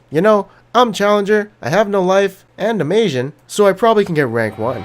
You know, I'm Challenger, I have no life, and I'm Asian, so I probably can get rank 1.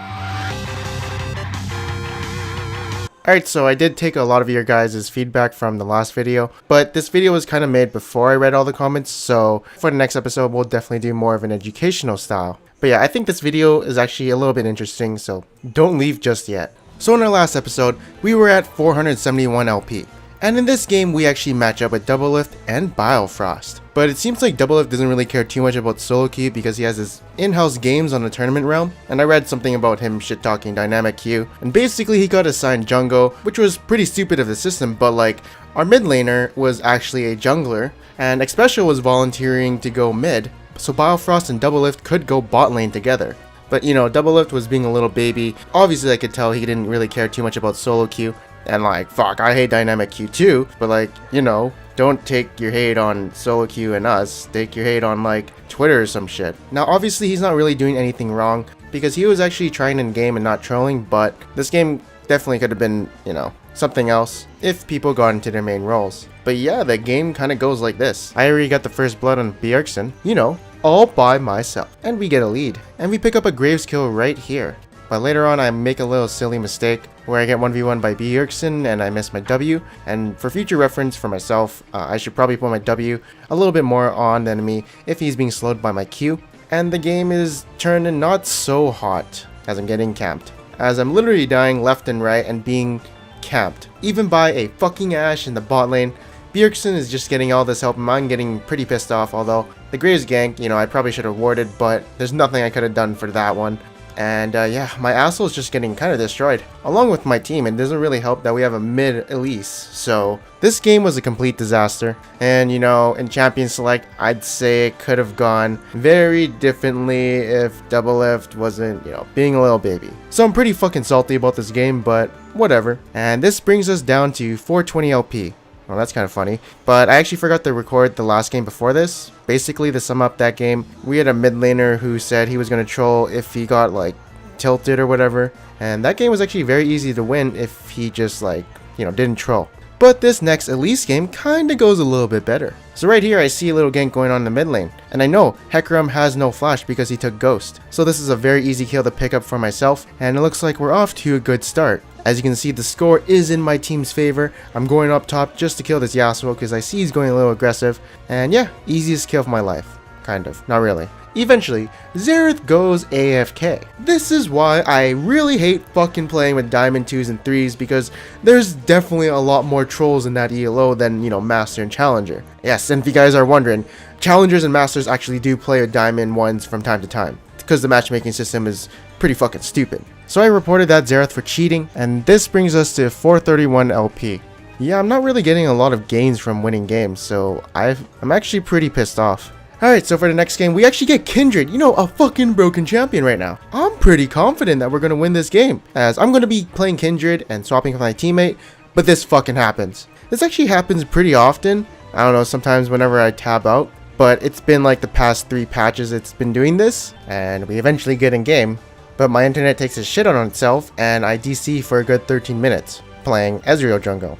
Alright, so I did take a lot of your guys' feedback from the last video, but this video was kind of made before I read all the comments, so for the next episode we'll definitely do more of an educational style. But yeah, I think this video is actually a little bit interesting, so don't leave just yet. So in our last episode, we were at 471 LP. And in this game, we actually match up with Doublelift and Biofrost. But it seems like Doublelift doesn't really care too much about solo queue because he has his in-house games on the tournament realm. And I read something about him shit-talking dynamic queue. And basically he got assigned jungle, which was pretty stupid of the system, but like, our mid laner was actually a jungler, and Xpecial was volunteering to go mid, so Biofrost and Doublelift could go bot lane together. But you know, Doublelift was being a little baby. Obviously I could tell he didn't really care too much about solo queue. And like, fuck, I hate dynamic queue too, but like, you know, don't take your hate on solo queue and us, take your hate on like Twitter or some shit. Now obviously he's not really doing anything wrong, because he was actually trying in game and not trolling, but this game definitely could have been, you know, something else if people got into their main roles. But yeah, the game kind of goes like this. I already got the first blood on Bjergsen, you know, all by myself. And we get a lead, and we pick up a Graves kill right here. But later on I make a little silly mistake where I get 1v1 by Bjergsen and I miss my W. And for future reference for myself, I should probably put my W a little bit more on the enemy if he's being slowed by my Q. And the game is turning not so hot as I'm getting camped, as I'm literally dying left and right and being camped, even by a fucking Ashe in the bot lane. Bjergsen is just getting all this help and I'm getting pretty pissed off, although the Graves gank, you know, I probably should have warded, but there's nothing I could have done for that one. And yeah, my asshole is just getting kind of destroyed, along with my team. It doesn't really help that we have a mid Elise, so this game was a complete disaster. And you know, in Champion Select, I'd say it could have gone very differently if Doublelift wasn't, you know, being a little baby. So I'm pretty fucking salty about this game, but whatever. And this brings us down to 420 LP. Well, that's kind of funny, but I actually forgot to record the last game before this. Basically, to sum up that game, we had a mid laner who said he was going to troll if he got like tilted or whatever, and that game was actually very easy to win if he just like, you know, didn't troll. But this next Elise game kind of goes a little bit better. So right here I see a little gank going on in the mid lane, and I know Hecarim has no flash because he took Ghost. So this is a very easy kill to pick up for myself, and it looks like we're off to a good start. As you can see, the score is in my team's favor. I'm going up top just to kill this Yasuo because I see he's going a little aggressive. And yeah, easiest kill of my life. Kind of. Not really. Eventually, Xerath goes AFK. This is why I really hate fucking playing with Diamond 2s and 3s, because there's definitely a lot more trolls in that ELO than, you know, Master and Challenger. Yes, and if you guys are wondering, Challengers and Masters actually do play with Diamond 1s from time to time, because the matchmaking system is pretty fucking stupid. So I reported that Xerath for cheating, and this brings us to 431 LP. Yeah, I'm not really getting a lot of gains from winning games, so I'm actually pretty pissed off. Alright, so for the next game, we actually get Kindred, you know, a fucking broken champion right now. I'm pretty confident that we're going to win this game, as I'm going to be playing Kindred and swapping with my teammate, but this fucking happens. This actually happens pretty often. I don't know, sometimes whenever I tab out, but it's been like the past 3 patches it's been doing this, and we eventually get in game. But my internet takes a shit on itself, and I DC for a good 13 minutes, playing Ezreal jungle.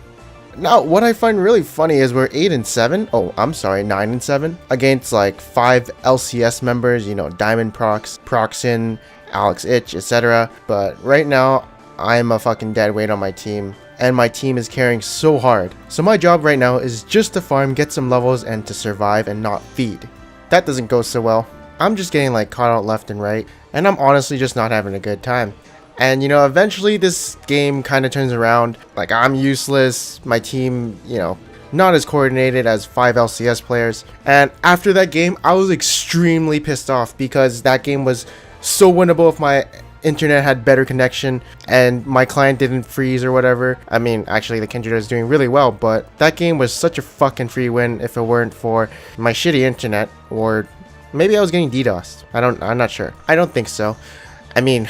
Now, what I find really funny is we're 8-7, oh, I'm sorry, 9-7, against like 5 LCS members, you know, Diamond Prox, Proxin, Alex Itch, etc. But right now, I'm a fucking dead weight on my team, and my team is carrying so hard. So my job right now is just to farm, get some levels, and to survive and not feed. That doesn't go so well. I'm just getting like caught out left and right, and I'm honestly just not having a good time. And you know, eventually this game kind of turns around. Like, I'm useless, my team, you know, not as coordinated as 5 LCS players. And after that game, I was extremely pissed off because that game was so winnable if my internet had better connection and my client didn't freeze or whatever. I mean, actually the Kindred is doing really well, but that game was such a fucking free win if it weren't for my shitty internet, or maybe I was getting DDoSed. I'm not sure. I don't think so. I mean,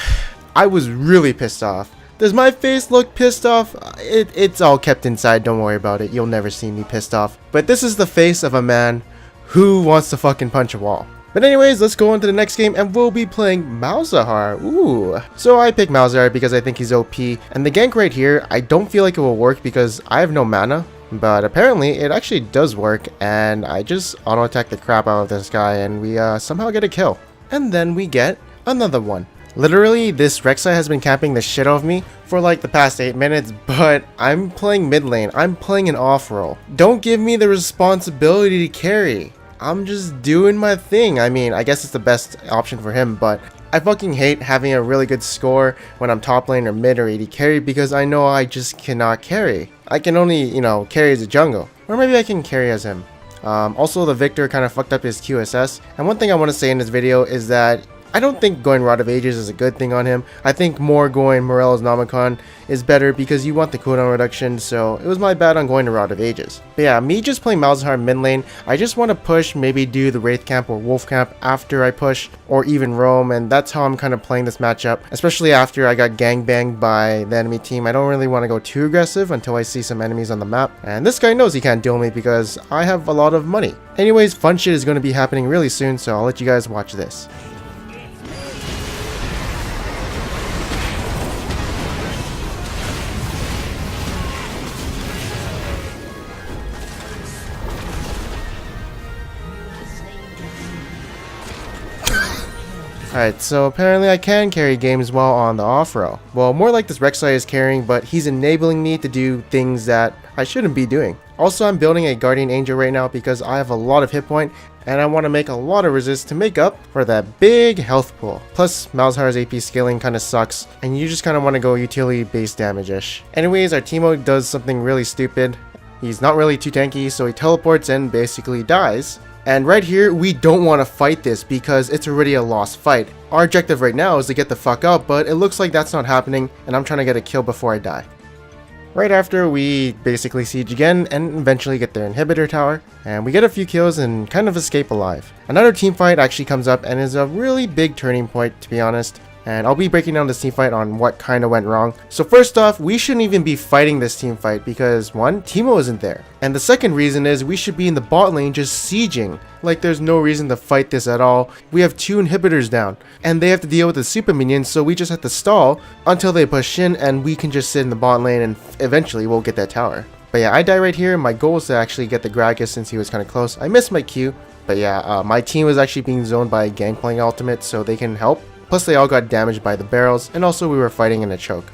I was really pissed off. Does my face look pissed off? It's all kept inside, don't worry about it. You'll never see me pissed off. But this is the face of a man who wants to fucking punch a wall. But anyways, let's go on to the next game, and we'll be playing Malzahar. Ooh. So I picked Malzahar because I think he's OP. And the gank right here, I don't feel like it will work because I have no mana. But apparently it actually does work, and I just auto attack the crap out of this guy and we somehow get a kill. And then we get another one. Literally, this Rek'Sai has been camping the shit out of me for like the past 8 minutes, but I'm playing mid lane. I'm playing an off role. Don't give me the responsibility to carry. I'm just doing my thing. I mean, I guess it's the best option for him, but I fucking hate having a really good score when I'm top lane or mid or AD carry because I know I just cannot carry. I can only, carry as a jungle. Or maybe I can carry as him. Also, the Victor kind of fucked up his QSS. And one thing I want to say in this video is that I don't think going Rod of Ages is a good thing on him. I think more going Morello's Nomicon is better because you want the cooldown reduction, so it was my bad on going to Rod of Ages. But yeah, me just playing Malzahar mid lane, I just want to push, maybe do the Wraith camp or Wolf camp after I push, or even roam, and that's how I'm kind of playing this matchup, especially after I got gangbanged by the enemy team. I don't really want to go too aggressive until I see some enemies on the map, and this guy knows he can't duel me because I have a lot of money. Anyways, fun shit is going to be happening really soon, so I'll let you guys watch this. Alright, so apparently I can carry games well on the off-row. Well, more like this Rek'Sai is carrying, but he's enabling me to do things that I shouldn't be doing. Also, I'm building a Guardian Angel right now because I have a lot of hit point, and I want to make a lot of resist to make up for that big health pool. Plus, Malzahar's AP scaling kind of sucks, and you just kind of want to go utility-based damage-ish. Anyways, our Teemo does something really stupid. He's not really too tanky, so he teleports and basically dies. And right here, we don't want to fight this because it's already a lost fight. Our objective right now is to get the fuck out, but it looks like that's not happening, and I'm trying to get a kill before I die. Right after, we basically siege again and eventually get their inhibitor tower, and we get a few kills and kind of escape alive. Another team fight actually comes up and is a really big turning point, to be honest. And I'll be breaking down this team fight on what kind of went wrong. So first off, we shouldn't even be fighting this team fight because one, Teemo isn't there. And the second reason is we should be in the bot lane just sieging. Like there's no reason to fight this at all. We have 2 inhibitors down and they have to deal with the super minions, so we just have to stall until they push in and we can just sit in the bot lane and eventually we'll get that tower. But yeah, I die right here. My goal was to actually get the Gragas since he was kind of close. I missed my Q, but yeah, my team was actually being zoned by a Gangplank ultimate so they can help. Plus they all got damaged by the barrels, and also we were fighting in a choke.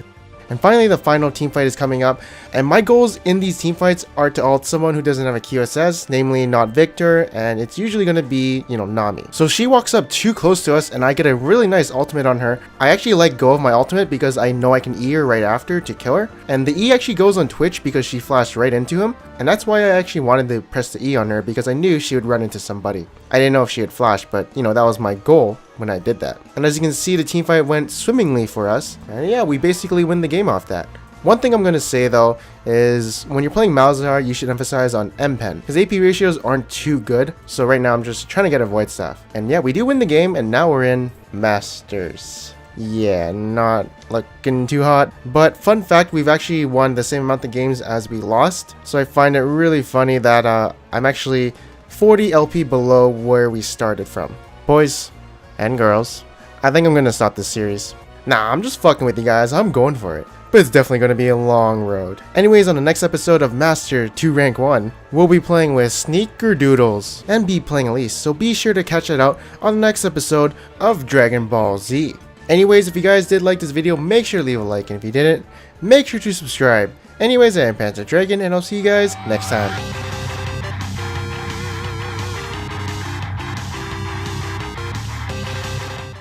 And finally, the final team fight is coming up, and my goals in these team fights are to ult someone who doesn't have a QSS, namely not Victor, and it's usually going to be, Nami. So she walks up too close to us, and I get a really nice ultimate on her. I actually let go of my ultimate because I know I can E her right after to kill her, and the E actually goes on Twitch because she flashed right into him, and that's why I actually wanted to press the E on her because I knew she would run into somebody. I didn't know if she had flashed, but that was my goal when I did that. And as you can see, the team fight went swimmingly for us, and yeah, we basically win the game off that. One thing I'm going to say though is when you're playing Malzahar, you should emphasize on M-Pen. His AP ratios aren't too good, so right now I'm just trying to get a Void Staff. And yeah, we do win the game, and now we're in Masters. Yeah, not looking too hot. But fun fact, we've actually won the same amount of games as we lost, so I find it really funny that I'm actually 40 LP below where we started from. Boys and girls, I think I'm gonna stop this series. Nah, I'm just fucking with you guys, I'm going for it. But it's definitely gonna be a long road. Anyways, on the next episode of Master 2 Rank 1, we'll be playing with Sneakerdoodles and be playing Elise, so be sure to catch it out on the next episode of Dragon Ball Z. Anyways, if you guys did like this video, make sure to leave a like, and if you didn't, make sure to subscribe. Anyways, I am Panzer Dragon, and I'll see you guys next time.